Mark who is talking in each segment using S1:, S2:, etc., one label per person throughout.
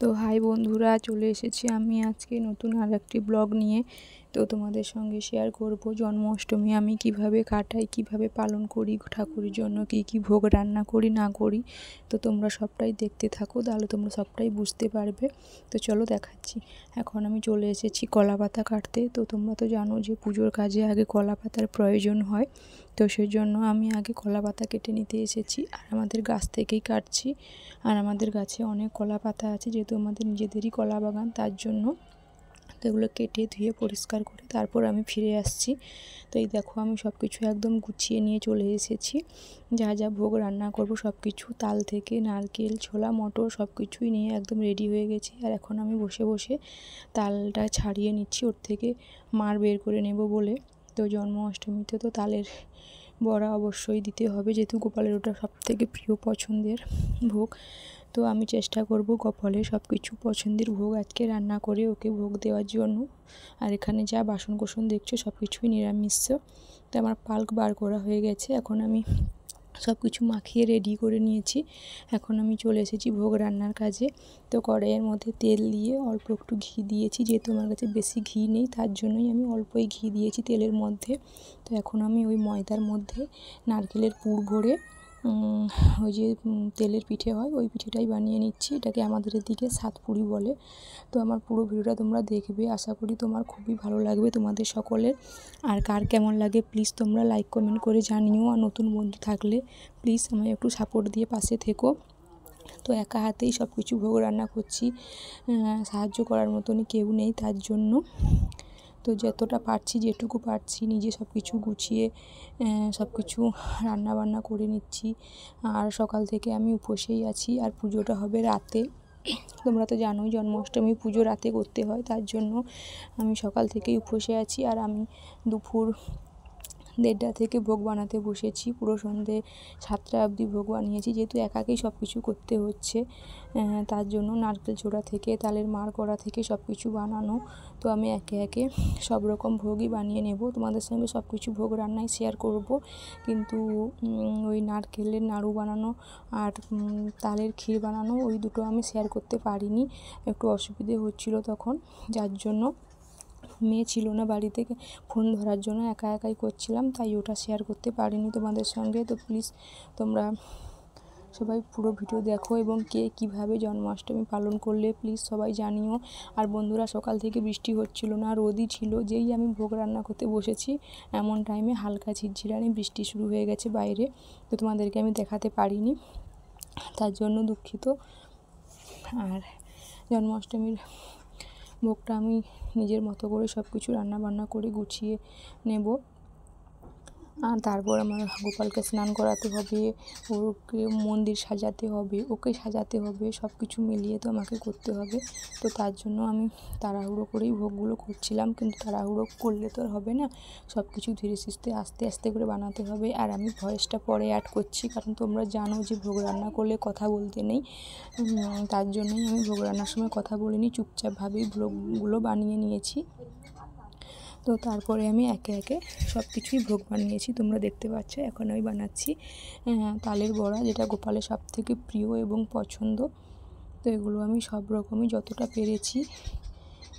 S1: তো হাই বন্ধুরা, চলে এসেছি আমি আজকে নতুন আরেকটি ব্লগ নিয়ে। তো তোমাদের সঙ্গে শেয়ার করব জন্মাষ্টমী আমি কিভাবে কাটাই, কিভাবে পালন করি, ঠাকুরের জন্য কি ভোগ রান্না করি না করি। তো তোমরা সবটাই দেখতে থাকো, তাহলে তোমরা সবটাই বুঝতে পারবে। তো চলো দেখাচ্ছি। এখন আমি চলে এসেছি কলা পাতা কাটতে। তো তোমরা তো জানো যে পুজোর কাজে আগে কলা পাতার প্রয়োজন হয়। তো সেজন্য আমি আগে কলা পাতা কেটে নিতে এসেছি, আর আমাদের গাছ থেকেই কাটছি। আর আমাদের গাছে অনেক কলা পাতা আছে, যেহেতু আমাদের নিজেদেরই কলা বাগান, তার জন্য তো এগুলো কেটে ধুয়ে পরিষ্কার করে তারপর আমি ফিরে আসছি। তো এই দেখো, আমি সব কিছু একদম গুছিয়ে নিয়ে চলে এসেছি। যা যা ভোগ রান্না করব সব কিছু, তাল থেকে নারকেল, ছোলা, মটর সব কিছুই নিয়ে একদম রেডি হয়ে গেছি। আর এখন আমি বসে বসে তালটা ছাড়িয়ে নিচ্ছি, ওর থেকে মাড় বের করে নেব বলে। তো জন্মাষ্টমীতে তো তালের বড়া অবশ্যই দিতে হবে, যেহেতু গোপালের ওটা সবথেকে প্রিয় পছন্দের ভোগ। তো আমি চেষ্টা করব গোপালের সব কিছু পছন্দের ভোগ আজকে রান্না করে ওকে ভোগ দেওয়ার জন্য। আর এখানে যা বাসন কোসন দেখছো সব কিছুই নিরামিষ। তো আমার পাল্ক বার করা হয়ে গেছে, এখন আমি সব কিছু মাখিয়ে রেডি করে নিয়েছি। এখন আমি চলে এসেছি ভোগ রান্নার কাজে। তো কড়াইয়ের মধ্যে তেল দিয়ে অল্প একটু ঘি দিয়েছি, যেহেতু আমার কাছে বেশি ঘি নেই, তার জন্যই আমি অল্পই ঘি দিয়েছি তেলের মধ্যে। তো এখন আমি ওই ময়দার মধ্যে নারকেলের পুর ভরে ওই যে তেলের পিঠে হয়, ওই পিঠেটাই বানিয়ে নিচ্ছি। এটাকে আমাদের এদিকে সাতপুরি বলে। তো আমার পুরো ভিডিওটা তোমরা দেখবে, আশা করি তোমার খুবই ভালো লাগবে তোমাদের সকলের। আর কার কেমন লাগে প্লিজ তোমরা লাইক কমেন্ট করে জানিও। আর নতুন বন্ধু থাকলে প্লিজ আমায় একটু সাপোর্ট দিয়ে পাশে থেকো। তো একা হাতেই সব কিছু ভোগ রান্না করছি, সাহায্য করার মতনই কেউ নেই, তার জন্য তো যতটা পারছি, যেটুকু পারছি নিজে সব কিছু গুছিয়ে সব কিছু রান্নাবান্না করে নিচ্ছি। আর সকাল থেকে আমি উপোসেই আছি, আর পুজোটা হবে রাতে। তোমরা তো জানোই জন্মাষ্টমী পুজো রাতে করতে হয়, তার জন্য আমি সকাল থেকেই উপোসে আছি। আর আমি দুপুর 1:30 থেকে ভোগ বানাতে বসেছি, পুরো সন্ধ্যে 7টা অবধি ভোগ বানিয়েছি, যেহেতু একাকেই সব কিছু করতে হচ্ছে। তার জন্য নারকেল ছোড়া থেকে তালের মাড় করা থেকে সব কিছু বানানো। তো আমি একে একে সব রকম ভোগই বানিয়ে নেব, তোমাদের সঙ্গে সব কিছু ভোগ রান্নাই শেয়ার করব। কিন্তু ওই নারকেলের নাড়ু বানানো আর তালের ক্ষীর বানানো, ওই দুটো আমি শেয়ার করতে পারিনি, একটু অসুবিধে হচ্ছিল তখন, যার জন্য মেয়ে ছিল না বাড়িতে ফোন ধরার জন্য, একা একাই করছিলাম, তাই ওটা শেয়ার করতে পারিনি তোমাদের সঙ্গে। তো প্লিজ তোমরা সবাই পুরো ভিডিও দেখো, এবং কে কীভাবে জন্মাষ্টমী পালন করলে প্লিজ সবাই জানিও। আর বন্ধুরা, সকাল থেকে বৃষ্টি হচ্ছিল না, রোদই ছিল। যেই আমি ভোগ রান্না করতে বসেছি এমন টাইমে হালকা ঝিরঝিরানি বৃষ্টি শুরু হয়ে গেছে বাইরে। তো তোমাদেরকে আমি দেখাতে পারিনি, তার জন্য দুঃখিত। আর জন্মাষ্টমীর ভোগটা আমি নিজের মতো করে সব কিছু রান্নাবান্না করে গুছিয়ে নেব। আর তারপর আমার গোপালকে স্নান করাতে হবে, ওকে মন্দির সাজাতে হবে, ওকে সাজাতে হবে, সব কিছু মিলিয়ে তো আমাকে করতে হবে। তো তার জন্য আমি তাড়াহুড়ো করেই ভোগগুলো করছিলাম, কিন্তু তাড়াহুড়ো করলে তো আর হবে না, সব কিছু ধীরে সুস্থে আস্তে আস্তে করে বানাতে হবে। আর আমি ভয়েসটা পরে অ্যাড করছি, কারণ তোমরা জানো যে ভোগ রান্না করলে কথা বলতে নেই, তার জন্যই আমি ভোগ রান্নার সময় কথা বলিনি, চুপচাপভাবেই ভোগগুলো বানিয়ে নিয়েছি। তো তারপরে আমি একে একে সব কিছুই ভোগ বানিয়েছি, তোমরা দেখতে পাচ্ছ। এখন আমি বানাচ্ছি তালের বড়া, যেটা গোপালের সবথেকে প্রিয় এবং পছন্দ। তো এগুলো আমি সব রকমই যতটা পেরেছি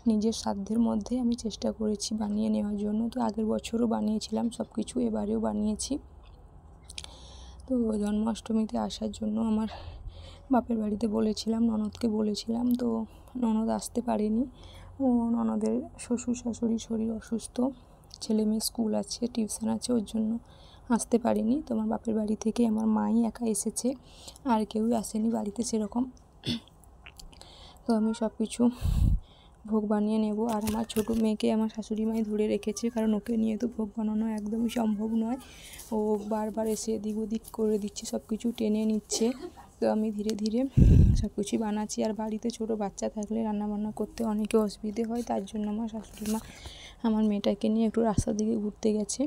S1: নিজের সাধ্যের মধ্যে আমি চেষ্টা করেছি বানিয়ে নেওয়ার জন্য। তো আগের বছরও বানিয়েছিলাম সব কিছু, এবারেও বানিয়েছি। তো জন্মাষ্টমীতে আসার জন্য আমার বাপের বাড়িতে বলেছিলাম, ননদকে বলেছিলাম, তো ননদ আসতে পারেনি। ও ননদের শ্বশুর শাশুড়ির শরীর অসুস্থ, ছেলে মেয়ে স্কুল আছে, টিউশন আছে, ওর জন্য আসতে পারেনি। তো আমার বাপের বাড়ি থেকে আমার মাই একা এসেছে, আর কেউই আসেনি বাড়িতে সেরকম। তো আমি সব কিছু ভোগ বানিয়ে নেব। আর আমার ছোটো মেয়েকে আমার শাশুড়ি মাই ধরে রেখেছে, কারণ ওকে নিয়ে তো ভোগ বানানো একদমই সম্ভব নয়। ও বারবার এসে এদিক ওদিক করে দিচ্ছে, সব কিছু টেনে নিচ্ছে। তো আমি ধীরে ধীরে সব কিছুই বানাচ্ছি। আর বাড়িতে ছোটো বাচ্চা থাকলে রান্নাবান্না করতে অনেকে অসুবিধে হয়, তার জন্য আমার শাশুড়ি মা আমার মেয়েটাকে নিয়ে একটু রাস্তার দিকে ঘুরতে গেছে।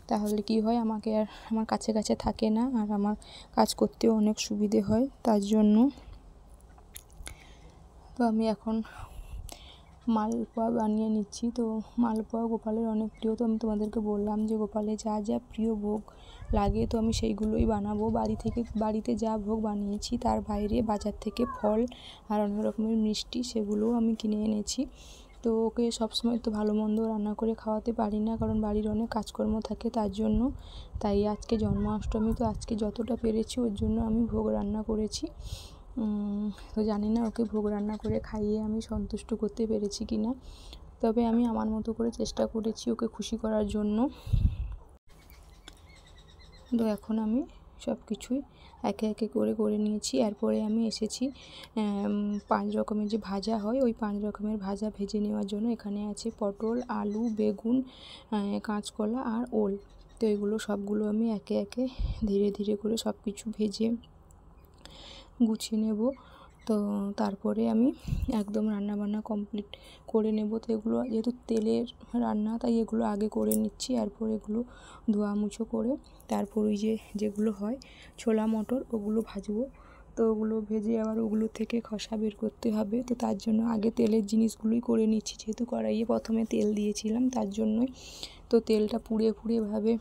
S1: তাহলে কি হয়, আমাকে আর আমার কাছে কাছে থাকে না, আর আমার কাজ করতেও অনেক সুবিধে হয়, তার জন্য। তো আমি এখন মালপোয়া বানিয়ে নিচ্ছি। তো মালপোয়া গোপালের অনেক প্রিয়। তো আমি তোমাদেরকে বললাম যে গোপালের যা যা প্রিয় ভোগ লাগে, তো আমি সেইগুলোই বানাবো। বাড়িতে যা ভোগ বানিয়েছি তার বাইরে বাজার থেকে ফল আর অনেক রকমের মিষ্টি সেগুলোও আমি কিনে এনেছি। তো ওকে সবসময় তো ভালো মন্দ রান্না করে খাওয়াতে পারি না, কারণ বাড়ির অনেক কাজকর্ম থাকে তার জন্য। তাই আজকে জন্মাষ্টমী, তো আজকে যতটা পেরেছি ওর জন্য আমি ভোগ রান্না করেছি। তো জানি না ওকে ভোগ রান্না করে খাইয়ে আমি সন্তুষ্ট করতে পেরেছি কি না, তবে আমি আমার মতো করে চেষ্টা করেছি ওকে খুশি করার জন্য। তো এখন আমি সব কিছুই একে একে করে নিয়েছি। এরপরে আমি এসেছি 5 রকমের যে ভাজা হয় ওই 5 রকমের ভাজা ভেজে নেওয়ার জন্য। এখানে আছে পটল, আলু, বেগুন, কাঁচকলা আর ওল। তো এগুলো সবগুলো আমি একে একে ধীরে ধীরে করে সব কিছু ভেজে গুছিয়ে নেব। তো তারপরে আমি একদম রান্নাবান্না কমপ্লিট করে নেব। তো এগুলো যেহেতু তেলের রান্না তাই এগুলো আগে করে নিচ্ছি। এরপর এগুলো ধোয়া মুছো করে তারপর ওই যেগুলো হয় ছোলা মটর ওগুলো ভাজবো। তো ওগুলো ভেজে আবার ওগুলো থেকে খোসা বের করতে হবে। তো তার জন্য আগে তেলের জিনিসগুলোই করে নিচ্ছি, যেহেতু কড়াইয়ে প্রথমে তেল দিয়েছিলাম তার জন্যই। তো তেলটা পুড়ে এভাবে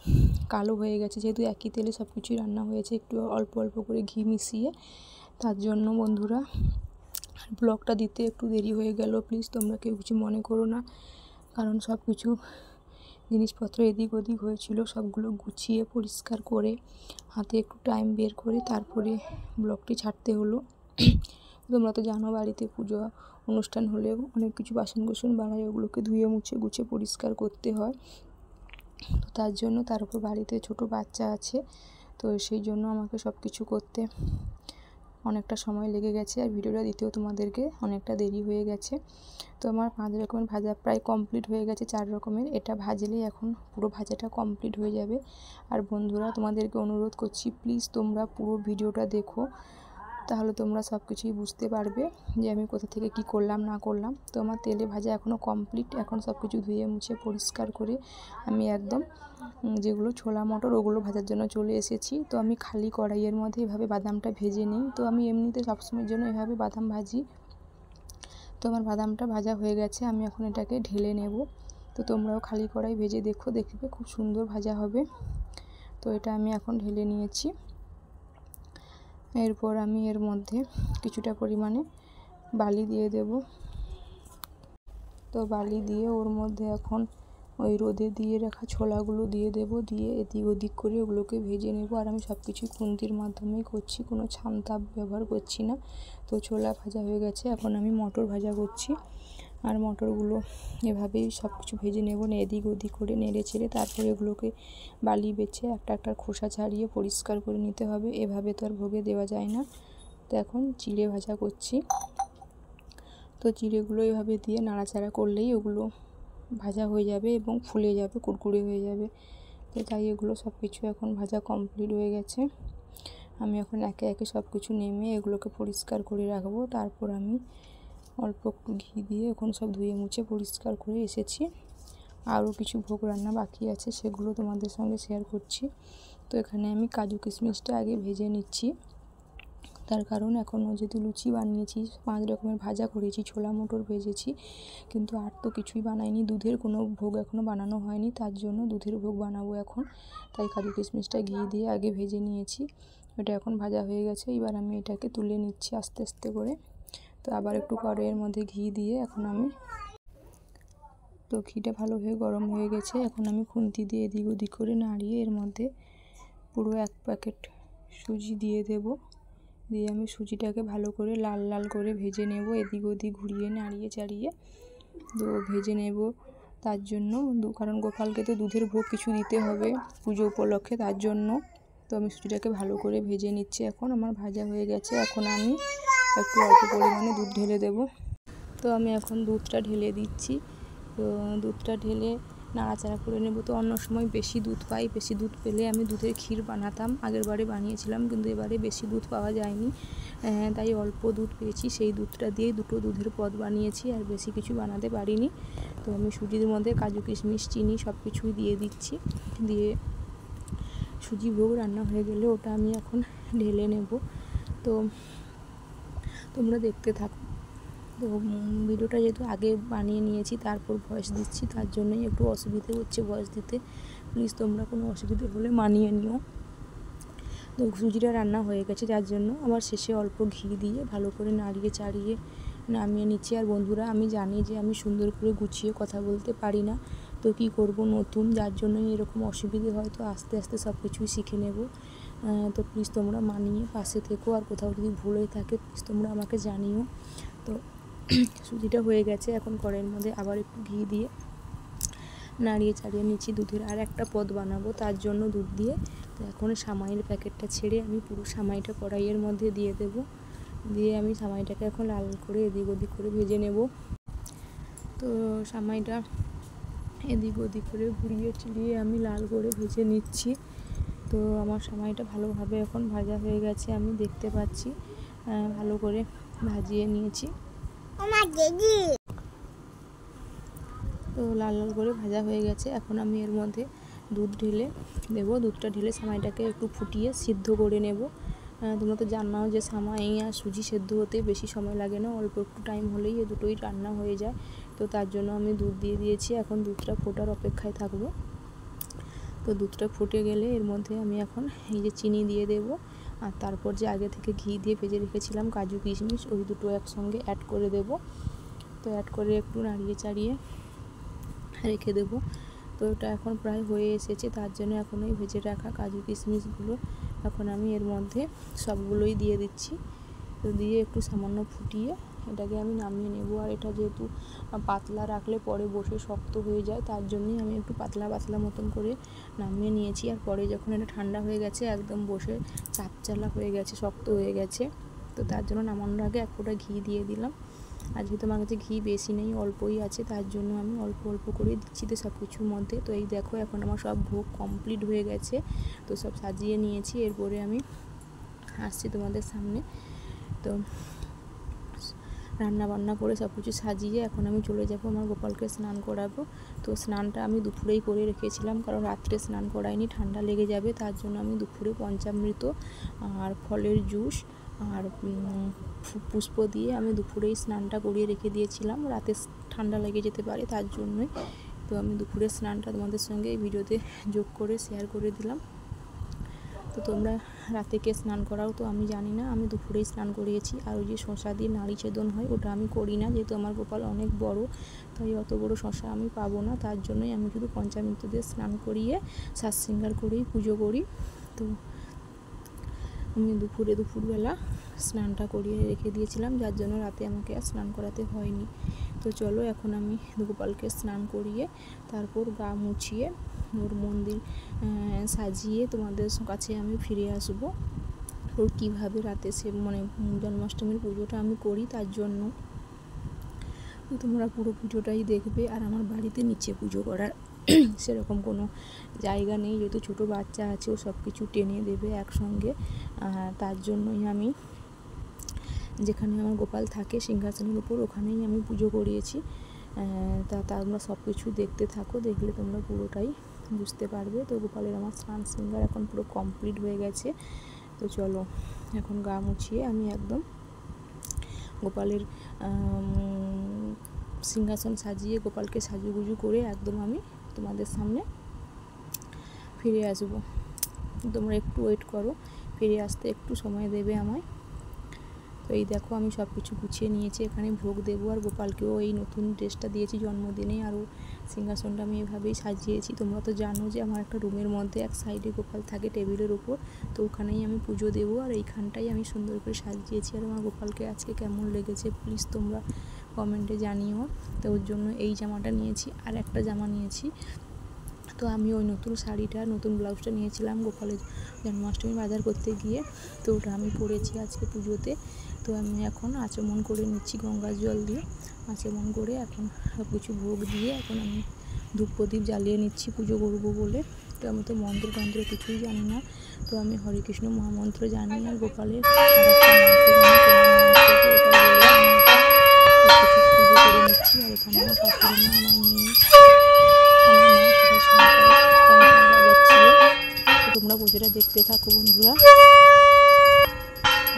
S1: কালো হয়ে গেছে, যেহেতু একই তেলে সব কিছুই রান্না হয়েছে, একটু অল্প অল্প করে ঘি মিশিয়ে। তার জন্য বন্ধুরা ব্লগটা দিতে একটু দেরি হয়ে গেল, প্লিজ তোমরা কেউ কিছু মনে করো না, কারণ সব কিছু জিনিসপত্র এদিক ওদিক হয়েছিল, সবগুলো গুছিয়ে পরিষ্কার করে হাতে একটু টাইম বের করে তারপরে ব্লগটি ছাড়তে হলো। তোমরা তো জানো বাড়িতে পুজো অনুষ্ঠান হলে অনেক কিছু বাসন কোসন বাড়ায়, ওগুলোকে ধুয়ে মুছে গুছিয়ে পরিষ্কার করতে হয়। তো তার জন্য তার উপর বাড়িতে ছোট বাচ্চা আছে, তো সেই জন্য আমাকে সব কিছু করতে অনেকটা সময় লেগে গেছে, আর ভিডিওটা দিতেও তোমাদেরকে অনেকটা দেরি হয়ে গেছে। তো আমার 5 রকমের ভাজা প্রায় কমপ্লিট হয়ে গেছে। 4 রকমের এটা ভাজলেই এখন পুরো ভাজাটা কমপ্লিট হয়ে যাবে। আর বন্ধুরা তোমাদেরকে অনুরোধ করছি, প্লিজ তোমরা পুরো ভিডিওটা দেখো, তাহলে তোমরা সব কিছুই বুঝতে পারবে যে আমি কোথা থেকে কি করলাম না করলাম। তো আমার তেলে ভাজা এখনও কমপ্লিট। এখন সব কিছু ধুয়ে মুছে পরিষ্কার করে আমি একদম যেগুলো ছোলা মটর ওগুলো ভাজার জন্য চলে এসেছি। তো আমি খালি কড়াইয়ের মধ্যে এভাবে বাদামটা ভেজে নিই। তো আমি এমনিতে সবসময়ের জন্য এভাবে বাদাম ভাজি। তো আমার বাদামটা ভাজা হয়ে গেছে, আমি এখন এটাকে ঢেলে নেব। তো তোমরাও খালি কড়াই ভেজে দেখবে খুব সুন্দর ভাজা হবে। তো এটা আমি এখন ঢেলে নিয়েছি। এরপর আমি এর মধ্যে কিছুটা পরিমাণে বালি দিয়ে দেব। তো বালি দিয়ে ওর মধ্যে এখন ওই রোদে দিয়ে রাখা ছোলাগুলো দিয়ে দেব, দিয়ে এদিক ওদিক করে ওগুলোকে ভেজে নেব। আর আমি সব কিছুই খুন্তির মাধ্যমেই করছি, কোনো ছানতাপ ব্যবহার করছি না। তো ছোলা ভাজা হয়ে গেছে, এখন আমি মটর ভাজা করছি। আর মটরগুলো এভাবেই সব কিছু ভেজে নেব, এদিক ওদিক করে নেড়ে ছেড়ে তারপরে এগুলোকে বালি বেছে একটা খোসা ছাড়িয়ে পরিষ্কার করে নিতে হবে। এভাবে তো আর ভোগে দেওয়া যায় না। তো এখন চিড়ে ভাজা করছি। তো চিড়েগুলো এভাবে দিয়ে নাড়াচাড়া করলেই ওগুলো ভাজা হয়ে যাবে এবং ফুলে যাবে, কুড়কুড়ে হয়ে যাবে। তো তাই এগুলো সব কিছু এখন ভাজা কমপ্লিট হয়ে গেছে। আমি এখন একে একে সব কিছু নেমে এগুলোকে পরিষ্কার করে রাখবো। তারপর আমি অল্প একটু ঘি দিয়ে এখন সব ধুয়ে মুছে পরিষ্কার করে এসেছি। আরও কিছু ভোগ রান্না বাকি আছে, সেগুলো তোমাদের সঙ্গে শেয়ার করছি। তো এখানে আমি কাজু কিশমিশটা আগে ভেজে নিচ্ছি, তার কারণ এখনও যেহেতু লুচি বানিয়েছি, 5 রকমের ভাজা করেছি, ছোলা মটর ভেজেছি, কিন্তু আর তো কিছুই বানাইনি। দুধের কোনো ভোগ এখনও বানানো হয়নি, তার জন্য দুধের ভোগ বানাবো এখন। তাই কাজু কিশমিশটা ঘি দিয়ে আগে ভেজে নিয়েছি। এটা এখন ভাজা হয়ে গেছে, এবার আমি এটাকে তুলে নিচ্ছি আস্তে আস্তে করে। তো আবার একটু কড়াইয়ের মধ্যে ঘি দিয়ে এখন আমি, তো ঘিটা ভালো হয়ে গরম হয়ে গেছে, এখন আমি খুন্তি দিয়ে এদিক ওদিক করে নাড়িয়ে এর মধ্যে পুরো 1 প্যাকেট সুজি দিয়ে দেব। দিয়ে আমি সুজিটাকে ভালো করে লাল লাল করে ভেজে নেব, এদিক ওদিক ঘুরিয়ে নাড়িয়ে চাড়িয়ে তো ভেজে নেব। তার জন্য কারণ গোপালকে তো দুধের ভোগ কিছু দিতে হবে পুজো উপলক্ষে, তার জন্য। তো আমি সুজিটাকে ভালো করে ভেজে নিচ্ছি। এখন আমার ভাজা হয়ে গেছে, এখন আমি একটু অল্প পরিমাণে দুধ ঢেলে দেব। তো আমি এখন দুধটা ঢেলে দিচ্ছি। তো দুধটা ঢেলে নাড়াচাড়া করে নেব। তো অন্য সময় বেশি দুধ পাই, বেশি দুধ পেলে আমি দুধের ক্ষীর বানাতাম, আগের বারে বানিয়েছিলাম, কিন্তু এবারে বেশি দুধ পাওয়া যায়নি, তাই অল্প দুধ পেয়েছি, সেই দুধটা দিয়ে 2টো দুধের পদ বানিয়েছি, আর বেশি কিছু বানাতে পারিনি। তো আমি সুজির মধ্যে কাজু কিশমিশ চিনি সব কিছুই দিয়ে দিচ্ছি। দিয়ে সুজি ভোগ রান্না হয়ে গেলে ওটা আমি এখন ঢেলে নেব। তো তোমরা দেখতে থাকো। তো ভিডিওটা যেহেতু আগে বানিয়ে নিয়েছি তারপর ভয়েস দিচ্ছি, তার জন্যই একটু অসুবিধে হচ্ছে ভয়েস দিতে। প্লিজ তোমরা কোনো অসুবিধে হলে মানিয়ে নিও। তো সুজিটা রান্না হয়ে গেছে, যার জন্য আবার শেষে অল্প ঘি দিয়ে ভালো করে নাড়িয়ে চাড়িয়ে নামিয়ে নিচ্ছি। আর বন্ধুরা, আমি জানি যে আমি সুন্দর করে গুছিয়ে কথা বলতে পারি না, তো কি করব, নতুন, যার জন্যই এরকম অসুবিধে হয়। তো আস্তে আস্তে সব কিছুই শিখে নেব। তো প্লিজ তোমরা মানিয়ে পাশে থেকো, আর কোথাও যদি ভুল হয়ে থাকে প্লিজ তোমরা আমাকে জানিও। তো সুজিটা হয়ে গেছে, এখন কড়াইয়ের মধ্যে আবার একটু ঘি দিয়ে নাড়িয়ে চাড়িয়ে নিচ্ছি। দুধের আর একটা পদ বানাবো, তার জন্য দুধ দিয়ে তো এখন সামাইয়ের প্যাকেটটা ছেড়ে আমি পুরো সামাইটা কড়াইয়ের মধ্যে দিয়ে দেব। দিয়ে আমি সামাইটাকে এখন লাল করে এদিক ওদিক করে ভেজে নেব। তো সামাইটা এদিক ওদিক করে ঘুরিয়ে চিড়িয়ে আমি লাল করে ভেজে নিচ্ছি। তো আমার সামাইটা ভালোভাবে এখন ভাজা হয়ে গেছে, আমি দেখতে পাচ্ছি। ভালো করে ভাজিয়ে নিয়েছি। তো লাল লাল করে ভাজা হয়ে গেছে, এখন আমি এর মধ্যে দুধ ঢেলে দেবো। দুধটা ঢেলে সামাইটাকে একটু ফুটিয়ে সিদ্ধ করে নেব। তোমরা তো জানো যে সামাই আর সুজি সেদ্ধ হতে বেশি সময় লাগে না, অল্প একটু টাইম হলেই এ দুটোই রান্না হয়ে যায়। তো তার জন্য আমি দুধ দিয়ে দিয়েছি, এখন দুধটা ফোটার অপেক্ষায় থাকবো। তো দুধটা ফুটে গেলে এর মধ্যে আমি এখন এই যে চিনি দিয়ে দেব, আর তারপর যে আগে থেকে ঘি দিয়ে ভেজে রেখেছিলাম কাজু কিশমিশ, ওই দুটো একসঙ্গে অ্যাড করে দেব। তো অ্যাড করে একটু নাড়িয়ে চাড়িয়ে রেখে দেব। তো এটা এখন প্রায় হয়ে এসেছে, তার জন্য এখন ওই ভেজে রাখা কাজু কিশমিশগুলো এখন আমি এর মধ্যে সবগুলোই দিয়ে দিচ্ছি। তো দিয়ে একটু সামান্য ফুটিয়ে এটাকে আমি নামিয়ে নেব। আর এটা যেহেতু পাতলা রাখলে পরে বসে শক্ত হয়ে যায়, তার জন্যই আমি একটু পাতলা পাতলা মতন করে নামিয়ে নিয়েছি। আর পরে যখন এটা ঠান্ডা হয়ে গেছে একদম বসে চাপচালা হয়ে গেছে, শক্ত হয়ে গেছে। তো তার জন্য নামানোর আগে এক ফোঁটা ঘি দিয়ে দিলাম। আর যেহেতু আমার কাছে ঘি বেশি নেই, অল্পই আছে, তার জন্য আমি অল্প অল্প করে দিচ্ছি তো সব কিছুর মধ্যে। তো এই দেখো এখন আমার সব ভোগ কমপ্লিট হয়ে গেছে, তো সব সাজিয়ে নিয়েছি। এরপরে আমি আসছি তোমাদের সামনে। তো রান্না বান্না করে সব কিছু সাজিয়ে এখন আমি চলে যাব আমার গোপালকে স্নান করাবো। তো স্নানটা আমি দুপুরেই করে রেখেছিলাম, কারণ রাত্রে স্নান করাইনি, ঠান্ডা লেগে যাবে, তার জন্য আমি দুপুরে পঞ্চামৃত আর ফলের জুস আর পুষ্প দিয়ে আমি দুপুরেই স্নানটা করিয়ে রেখে দিয়েছিলাম, রাতে ঠান্ডা লেগে যেতে পারে তার জন্যই। তো আমি দুপুরের স্নানটা তোমাদের সঙ্গে এই ভিডিওতে যোগ করে শেয়ার করে দিলাম। তো তোমরা রাতে কে স্নান করাও তো আমি জানি না, আমি দুপুরেই স্নান করিয়েছি। আর ওই যে শশা দিয়ে নাড়ি ছেদন হয়, ওটা আমি করি না, যেহেতু আমার গোপাল অনেক বড়, তাই অত বড় শশা আমি পাবো না, তার জন্যই আমি শুধু পঞ্চামৃত দিয়ে স্নান করিয়ে সাজ শৃঙ্গার করেই পুজো করি। তো আমি দুপুরবেলা স্নানটা করিয়ে রেখে দিয়েছিলাম, যার জন্য রাতে আমাকে আর স্নান করাতে হয়নি। তো চলো এখন আমি গোপালকে স্নান করিয়ে তারপর গা মুছিয়ে ওর মন্দির সাজিয়ে তোমাদের কাছে আমি ফিরে আসব। ওর কীভাবে রাতে সে জন্মাষ্টমীর পুজোটা আমি করি, তার জন্য তোমরা পুরো পুজোটাই দেখবে। আর আমার বাড়িতে নিচে পুজো করার সেরকম কোনো জায়গা নেই, যেহেতু ছোটো বাচ্চা আছে, ও সব কিছু টেনে দেবে একসঙ্গে, তার জন্যই আমি যেখানে আমার গোপাল থাকে সিংহাসনের উপর, ওখানেই আমি পুজো করিয়েছি। তোমরা সব কিছু দেখতে থাকো, দেখলে তোমরা পুরোটাই বুঝতে পারবে। তো গোপালের আমার স্নান শৃঙ্গার এখন পুরো কমপ্লিট হয়ে গেছে। তো চলো এখন গা মুছিয়ে আমি একদম গোপালের সিংহাসন সাজিয়ে গোপালকে সাজুগুজু করে একদম আমি তোমাদের সামনে ফিরে আসবো। তোমরা একটু ওয়েট করো, ফিরে আসতে একটু সময় দেবে আমায়। তো এই দেখো আমি সব কিছু গুছিয়ে নিয়েছি, এখানে ভোগ দেবো। আর গোপালকেও এই নতুন ড্রেসটা দিয়েছি জন্মদিনে, আর সিংহাসনটা আমি এভাবেই সাজিয়েছি। তোমরা তো জানো যে আমার একটা রুমের মধ্যে এক সাইডে গোপাল থাকে টেবিলের উপর, তো ওখানেই আমি পুজো দেবো, আর এইখানটাই আমি সুন্দর করে সাজিয়েছি। আর আমার গোপালকে আজকে কেমন লেগেছে প্লিজ তোমরা কমেন্টে জানিও। তো ওর জন্য এই জামাটা নিয়েছি, আর একটা জামা নিয়েছি। তো আমি ওই নতুন শাড়িটা, নতুন ব্লাউজটা নিয়েছিলাম গোপালের জন্মাষ্টমী বাজার করতে গিয়ে, তো ওটা আমি পরেছি আজকে পুজোতে। তো আমি এখন আচমন করে নিচ্ছি গঙ্গার জল দিয়ে, আচমন করে এখন সব কিছু ভোগ দিয়ে এখন আমি ধূপ প্রদীপ জ্বালিয়ে নিচ্ছি পুজো করবো বলে। তো আমি তো মন্ত্র কিছুই জানি না, তো আমি হরে কৃষ্ণ মহামন্ত্র জানি, আর গোপালের পুজো করে নিচ্ছি। আর এখানে আমার শাশুড়ি মা, আমার মেয়ে, তোমরা পুজোটা দেখতে থাকো বন্ধুরা।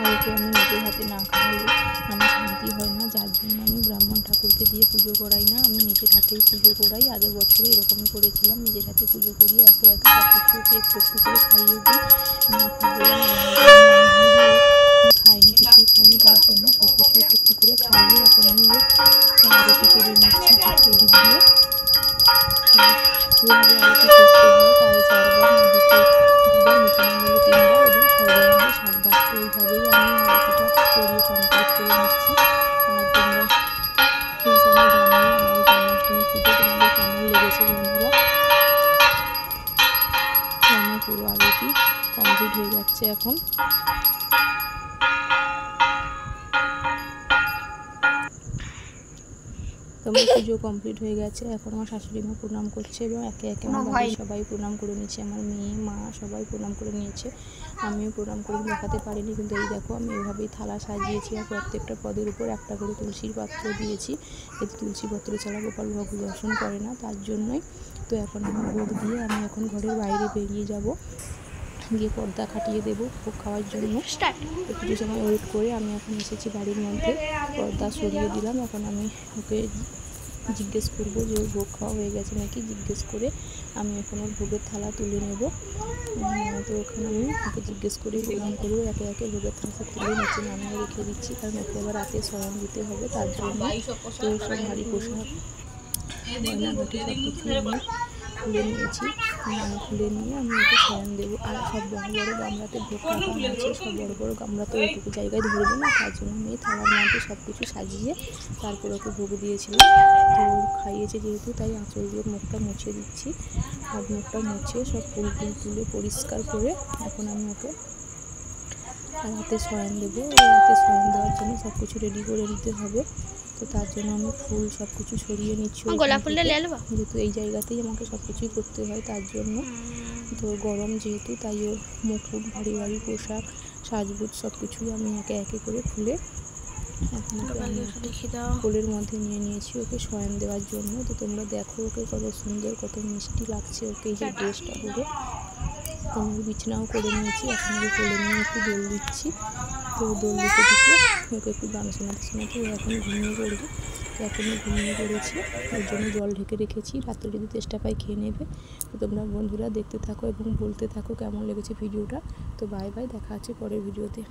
S1: আর একে আমি নিজের হাতে না খাওয়ালে আমার শান্তি হয় না, যার জন্য জন্য আমি ব্রাহ্মণ ঠাকুরকে দিয়ে পুজো করাই না, আমি নিজের হাতেই পুজো করাই। আগের বছরে এরকমই করেছিলাম, নিজের হাতে পুজো করি, একে একে সব কিছুকে একটু একটু করে খাইয়ে দিই। খাইনি, কিছুই খাইনি, তার জন্য সব কিছু একটু একটু করে খাইয়ে এখন আমি ওর আরতি করে নিচ্ছি প্রদীপ দিয়ে। যেভাবে আরতি করতে হয়, পায়ে 4 বার, নদীতে 2 বার, মুখমণ্ডলে 3 বার এবং সর্বাঙ্গে 7 বার। তো এইভাবেই আমি আরতিটা করিয়ে কমপ্লিট করে নিচ্ছি। আর তোমরা প্লিজ আমায় জানিও আমার জন্মাষ্টমী পুজো তোমাদের কেমন লেগেছে বন্ধুরা। আমার পুরো আরতি কমপ্লিট হয়ে যাচ্ছে এখন। তো আমার পুজো কমপ্লিট হয়ে গেছে, এখন আমার শাশুড়ি মা প্রণাম করছে এবং একে একে আমার বাড়ির সবাই প্রণাম করে নিচ্ছে, আমার মেয়ে, মা সবাই প্রণাম করে নিয়েছে। আমিও প্রণাম করে দেখাতে পারিনি, কিন্তু এই দেখো আমি এইভাবেই থালা সাজিয়েছি আর প্রত্যেকটা পদের উপর একটা করে তুলসীর পাত্র দিয়েছি। এতে তুলসী পত্র ছাড়া গোপাল ভোগ দর্শন করে না, তার জন্যই। তো এখন আমি ভোগ দিয়ে আমি এখন ঘরের বাইরে বেরিয়ে যাব, গিয়ে পর্দা খাটিয়ে দেবো ভোগ খাওয়ার জন্য। তো কিছু সময় ওয়েট করে আমি এখন এসেছি বাড়ির মধ্যে, পর্দা সরিয়ে দিলাম। এখন আমি ওকে জিজ্ঞেস করবো যে ওর ভোগ খাওয়া হয়ে গেছে নাকি, জিজ্ঞেস করে আমি এখন ওর ভোগের থালা তুলে নেব। তো ওখানে আমি ওকে জিজ্ঞেস করে প্রণাম করবো, একে একে ভোগের থালা তুলে নিচে নামিয়ে রেখে দিচ্ছি, কারণ ওকে আবার রাতে শয়ন দিতে হবে, তার জন্য। তো সব ভারী পোশাক গয়নাগাটি সব কিছু আমি খুলে নিয়েছি, খুলে নিয়ে আমি ওকে শয়ন দেবো। আর সব বড়ো বড়ো গামলাতে ভোগ রাখা আছে, সব বড়ো বড়ো গামলা তো ওইটুকু জায়গায় ধরবে না, তার জন্য আমি থালার মধ্যে সব কিছু সাজিয়ে তারপর ওকে ভোগ দিয়েছিলাম। তো খাইয়েছে যেহেতু, তাই আঁচল দিয়ে মুখটা মুছে দিচ্ছি। আর মুখটা মুছে সব ফুল ফুল তুলে পরিষ্কার করে এখন আমি ওকে রাতে শয়ন দেবো। রাতে শয়ন দেওয়ার জন্য সব কিছু রেডি করে নিতে হবে। তো তার জন্য আমি ফুল সব কিছু সরিয়ে নিচ্ছি, যেহেতু এই জায়গাতেই আমাকে সব কিছুই করতে হয়, তার জন্য। তো গরম যেহেতু, তাই ওর মুকুট, ভারী ভারী পোশাক, সাজগোজ সব কিছুই আমি একে একে করে খুলে এখন কোলের মধ্যে নিয়ে নিয়েছি ওকে শয়ন দেওয়ার জন্য। তো তোমরা দেখো ওকে কত সুন্দর, কত মিষ্টি লাগছে ওকে এই যে ড্রেসটা পরে। আমি বিছানাও করে নিয়েছি, এখন ওকে কোলে নিয়ে একটু দোল দিচ্ছি। তো দোল দিতে দিতে ওকে একটু গান শোনাতে শোনাতে ও এখন ঘুমিয়ে পড়বে। তো এখনও ঘুমিয়ে পড়েছে, ওর জন্য জল ঢেকে রেখেছি, রাত্রে যদি চেষ্টা পাই খেয়ে নেবে। তো তোমরা বন্ধুরা দেখতে থাকো এবং বলতে থাকো কেমন লেগেছে ভিডিওটা। তো বাই বাই, দেখা আছে পরের ভিডিওতে।